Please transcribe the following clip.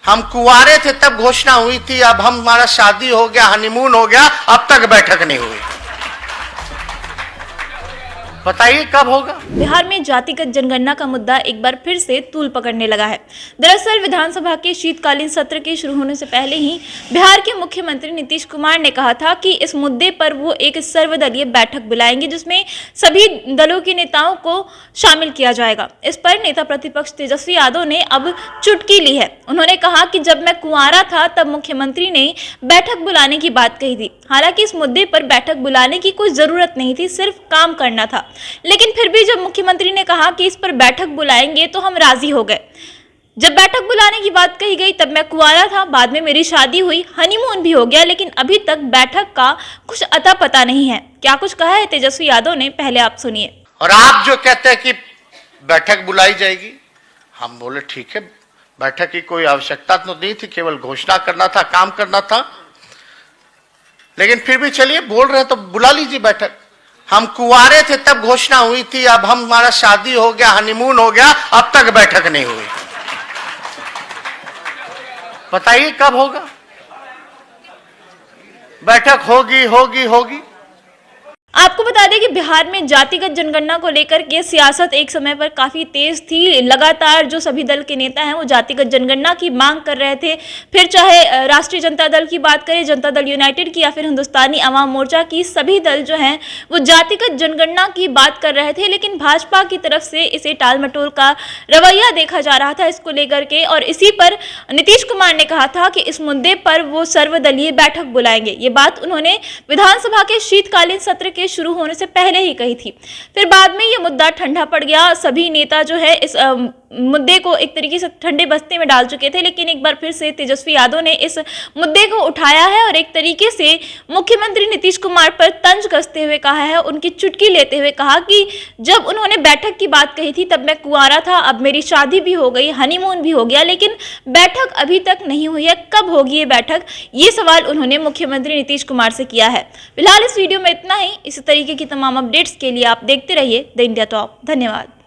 हम कुंवारे थे तब घोषणा हुई थी, अब हमारा शादी हो गया, हनीमून हो गया, अब तक बैठक नहीं हुई। बताइए कब होगा। बिहार में जातिगत जनगणना का मुद्दा एक बार फिर से तूल पकड़ने लगा है। दरअसल विधानसभा के शीतकालीन सत्र के शुरू होने से पहले ही बिहार के मुख्यमंत्री नीतीश कुमार ने कहा था कि इस मुद्दे पर वो एक सर्वदलीय बैठक बुलाएंगे जिसमें सभी दलों के नेताओं को शामिल किया जाएगा। इस पर नेता प्रतिपक्ष तेजस्वी यादव ने अब चुटकी ली है। उन्होंने कहा कि जब मैं कुंवारा था तब मुख्यमंत्री ने बैठक बुलाने की बात कही थी। हालांकि इस मुद्दे पर बैठक बुलाने की कोई जरूरत नहीं थी, सिर्फ काम करना था। लेकिन फिर भी जब मुख्यमंत्री ने कहा कि इस पर बैठक बुलाएंगे तो हम राजी हो गए। जब बैठक बुलाने की बात कही गई तब मैं कुंवारा था, बाद में मेरी शादी हुई, हनीमून भी हो गया, लेकिन अभी तक बैठक का कुछ अता पता नहीं है। क्या कुछ कहा है तेजस्वी यादव ने, पहले आप सुनिए। और आप जो कहते हैं कि बैठक बुलाई जाएगी, हम बोले ठीक है, बैठक की कोई आवश्यकता तो नहीं थी, केवल घोषणा करना था, काम करना था। लेकिन फिर भी चलिए, बोल रहे हैं तो बुला लीजिए बैठक। हम कुंवारे थे तब घोषणा हुई थी, अब हमारा शादी हो गया, हनीमून हो गया, अब तक बैठक नहीं हुई। बताइए कब होगा। बैठक होगी होगी होगी। आपको बता दें कि बिहार में जातिगत जनगणना को लेकर के सियासत एक समय पर काफी तेज थी। लगातार जो सभी दल के नेता हैं वो जातिगत जनगणना की मांग कर रहे थे। फिर चाहे राष्ट्रीय जनता दल की बात करें, जनता दल यूनाइटेड की, या फिर हिंदुस्तानी अवाम मोर्चा की, सभी दल जो हैं वो जातिगत जनगणना की बात कर रहे थे। लेकिन भाजपा की तरफ से इसे टाल मटोल का रवैया देखा जा रहा था इसको लेकर के, और इसी पर नीतीश कुमार ने कहा था कि इस मुद्दे पर वो सर्वदलीय बैठक बुलाएंगे। ये बात उन्होंने विधानसभा के शीतकालीन सत्र के शुरू होने से पहले ही कही थी। फिर बाद में ये मुद्दा ठंडा पड़ गया। सभी नेता जो है इस मुद्दे को एक तरीके से ठंडे बस्ते में डाल चुके थे, लेकिन एक बार फिर से तेजस्वी यादव ने इस मुद्दे को उठाया है और एक तरीके से मुख्यमंत्री नीतीश कुमार पर तंज कसते हुए कहा है, उनकी चुटकी लेते हुए कहा कि जब उन्होंने बैठक की बात कही थी तब मैं कुंवारा था, अब मेरी शादी भी हो गई, हनीमून भी हो गया, लेकिन बैठक अभी तक नहीं हुई है। कब होगी ये बैठक, ये सवाल उन्होंने मुख्यमंत्री नीतीश कुमार से किया है। फिलहाल इस वीडियो में इतना ही। इसी तरीके की तमाम अपडेट्स के लिए आप देखते रहिए द इंडिया टॉप। धन्यवाद।